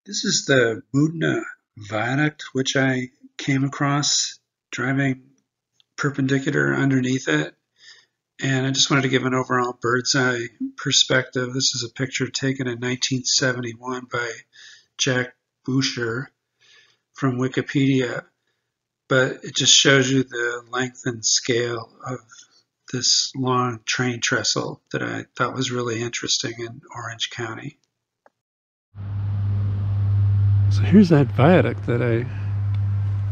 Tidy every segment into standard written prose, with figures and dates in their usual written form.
This is the Moodna Viaduct, which I came across driving perpendicular underneath it. And I just wanted to give an overall bird's eye perspective. This is a picture taken in 1971 by Jack Boucher from Wikipedia. But it just shows you the length and scale of this long train trestle that I thought was really interesting in Orange County. So here's that viaduct that I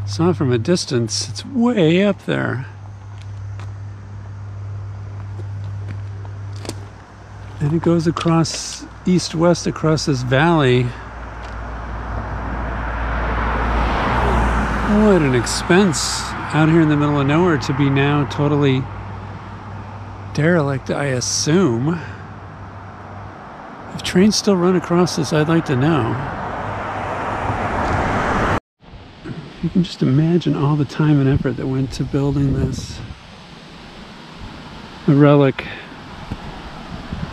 saw from a distance. It's way up there. And it goes across, east-west across this valley. What an expense out here in the middle of nowhere to be now totally derelict, I assume. If trains still run across this, I'd like to know. You can just imagine all the time and effort that went to building this. A relic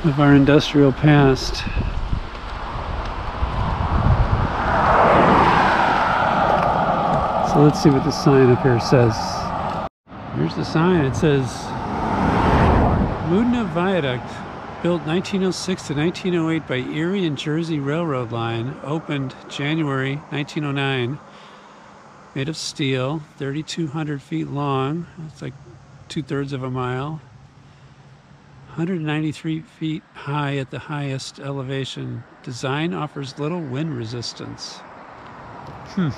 of our industrial past. So let's see what the sign up here says. Here's the sign. It says Moodna Viaduct, built 1906 to 1908 by Erie and Jersey Railroad Line, opened January 1909. Made of steel, 3,200 feet long. It's like 2/3 of a mile. 193 feet high at the highest elevation. Design offers little wind resistance. It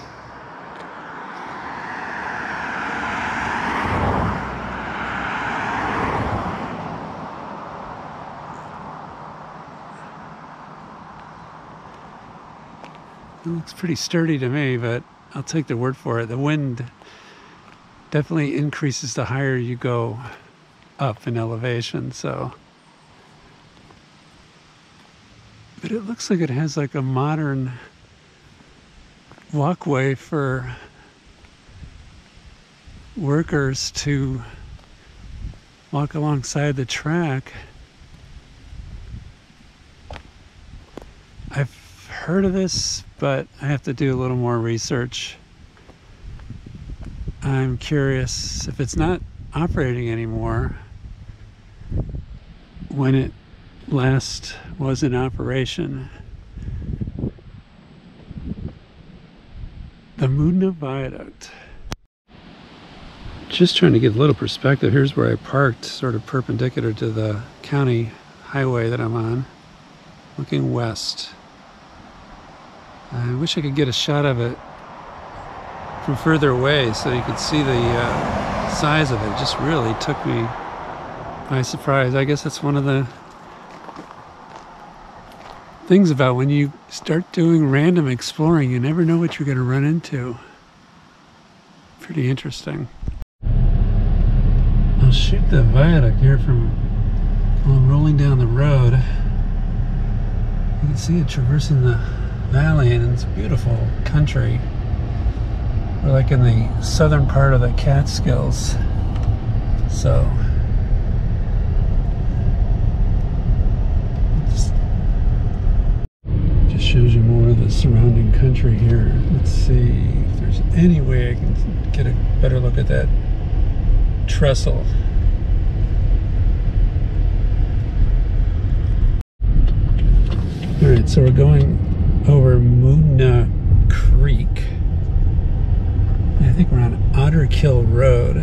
looks pretty sturdy to me, but I'll take the word for it. The wind definitely increases the higher you go up in elevation, so. But it looks like it has like a modern walkway for workers to walk alongside the track. I've heard of this, but I have to do a little more research. I'm curious if it's not operating anymore, when it last was in operation. The Moodna Viaduct. Just trying to give a little perspective. Here's where I parked, sort of perpendicular to the county highway that I'm on, looking west. I wish I could get a shot of it from further away so you could see the size of it. It just really took me by surprise. I guess that's one of the things about when you start doing random exploring. You never know what you're going to run into. Pretty interesting. I'll shoot the viaduct here from while I'm rolling down the road. You can see it traversing the valley, and it's beautiful country. We're like in the southern part of the Catskills, so just shows you more of the surrounding country here. Let's see if there's any way I can get a better look at that trestle. All right, so we're going over Moodna Creek. I think we're on Otterkill Road.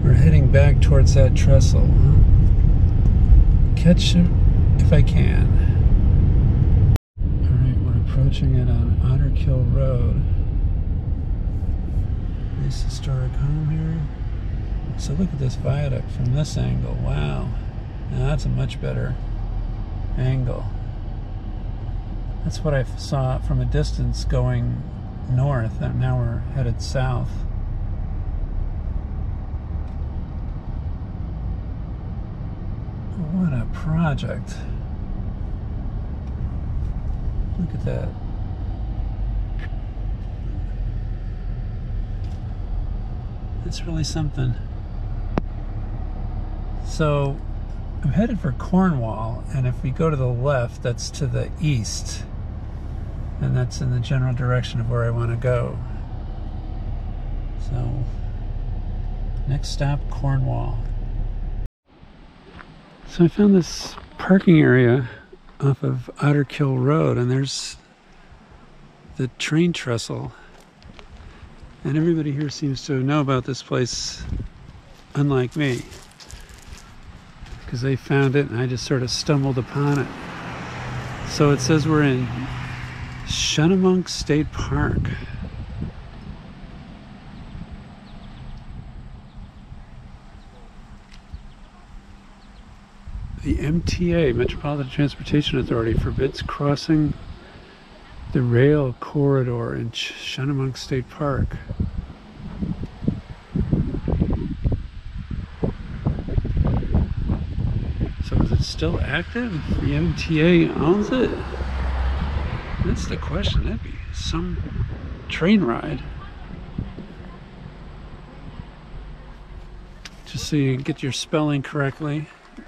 We're heading back towards that trestle. Catch it if I can. Alright, we're approaching it on Otterkill Road. Nice historic home here. So look at this viaduct from this angle. Wow. Now that's a much better angle. That's what I saw from a distance going north, and now we're headed south. What a project. Look at that. It's really something. So I'm headed for Cornwall, and if we go to the left, that's to the east. and that's in the general direction of where I want to go. So, next stop, Cornwall. So I found this parking area off of Otterkill Road, and there's the train trestle. And everybody here seems to know about this place, unlike me, because they found it and I just sort of stumbled upon it. So it says we're in Schunemunk State Park. The MTA, Metropolitan Transportation Authority, forbids crossing the rail corridor in Schunemunk State Park. So is it still active? The MTA owns it? That's the question. That'd be some train ride. Just so you get your spelling correctly.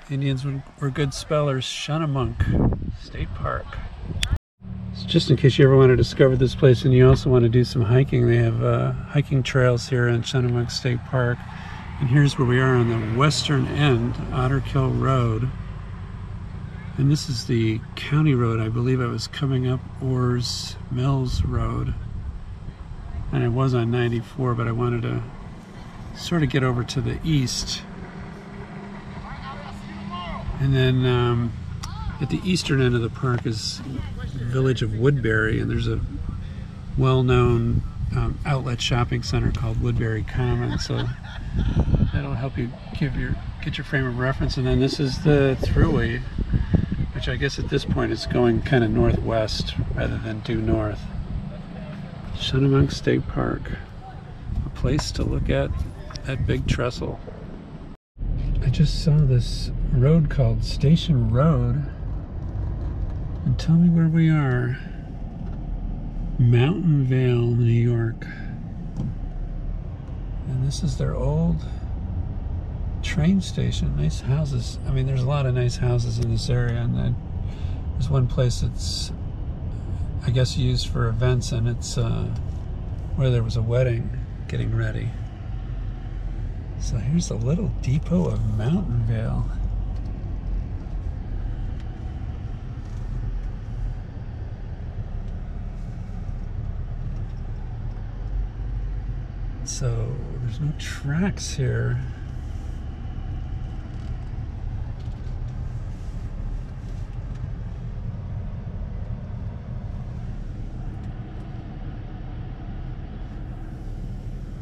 Indians were good spellers. Schunemunk State Park. So just in case you ever want to discover this place and you also want to do some hiking, they have hiking trails here in Schunemunk State Park. And here's where we are on the western end, Otterkill Road. And this is the county road. I believe I was coming up Orrs Mills Road. And I was on 94, but I wanted to sort of get over to the east. And then at the eastern end of the park is the village of Woodbury, and there's a well-known outlet shopping center called Woodbury Common. So that'll help you get your frame of reference. And then this is the thruway, which I guess at this point is going kind of northwest rather than due north. Schunemunk State Park, a place to look at that big trestle. I just saw this road called Station Road, and tell me where we are. Mountainville, New York. And this is their old train station. Nice houses. I mean, there's a lot of nice houses in this area, and there's one place that's, I guess, used for events, and it's where there was a wedding getting ready. So here's the little depot of Mountainville. So there's no tracks here.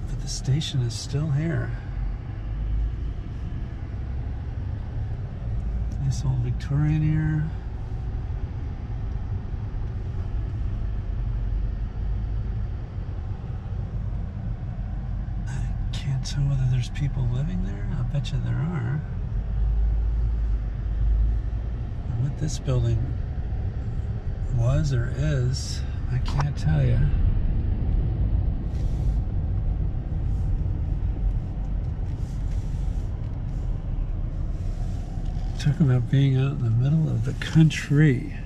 But the station is still here. Nice old Victorian here. I can't tell whether there's people living there. I'll bet you there are. And what this building was or is, I can't tell you. Talk about being out in the middle of the country.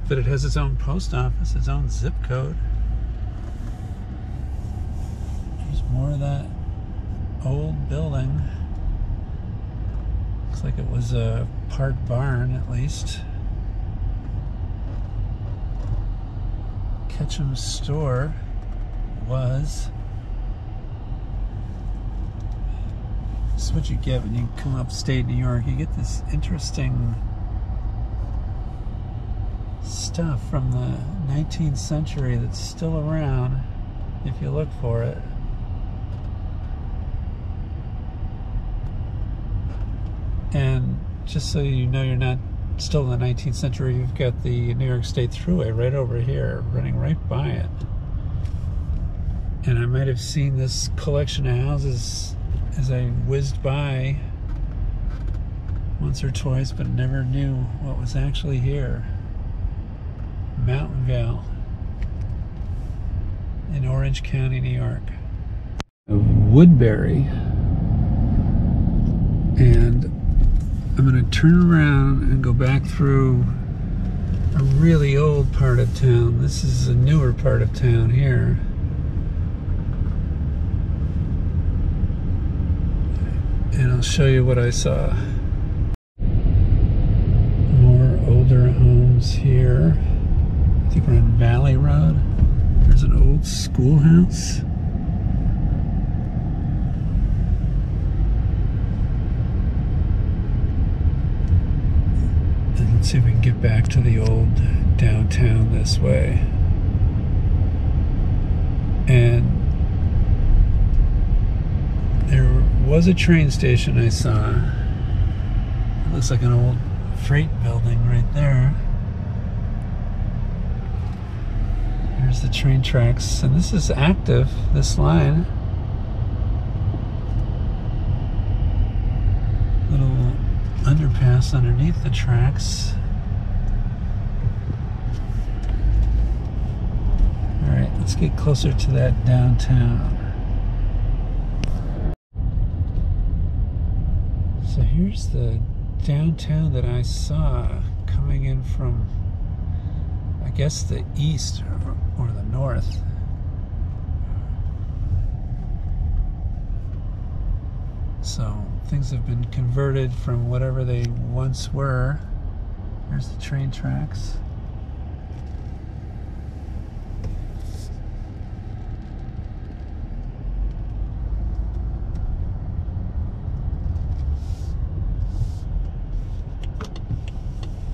But it has its own post office, its own zip code. There's more of that old building. Looks like it was a part barn, at least. Ketchum's store was. This is what you get when you come upstate New York. You get this interesting stuff from the 19th century that's still around if you look for it. And just so you know you're not still in the 19th century, you've got the New York State Thruway right over here, running right by it. And I might have seen this collection of houses as I whizzed by once or twice, but never knew what was actually here. Mountainville in Orange County, New York. Of Woodbury. And I'm going to turn around and go back through a really old part of town. This is a newer part of town here. And I'll show you what I saw. More older homes here. I think we're on Valley Road. There's an old schoolhouse. And let's see if we can get back to the old downtown this way. And there was a train station I saw. It looks like an old freight building right there. There's the train tracks, and this is active, this line. Little underpass underneath the tracks. Alright, let's get closer to that downtown. So here's the downtown that I saw coming in from, I guess, the east or the north. So things have been converted from whatever they once were. There's the train tracks.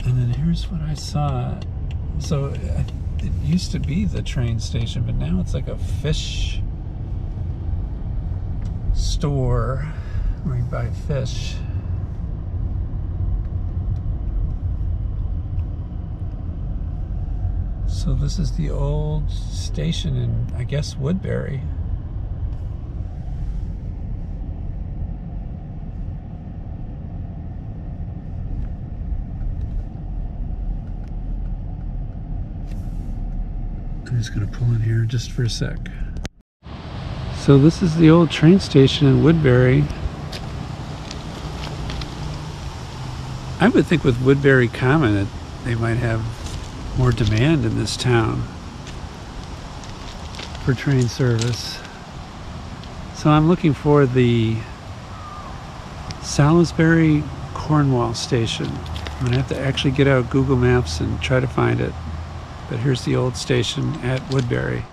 And then here's what I saw. So it used to be the train station, but now it's like a fish store where you buy fish. So this is the old station in, I guess, Woodbury. I'm just going to pull in here just for a sec. So this is the old train station in Woodbury. I would think with Woodbury Common that they might have more demand in this town for train service. So I'm looking for the Salisbury Cornwall station. I'm gonna have to actually get out Google Maps and try to find it. But here's the old station at Woodbury.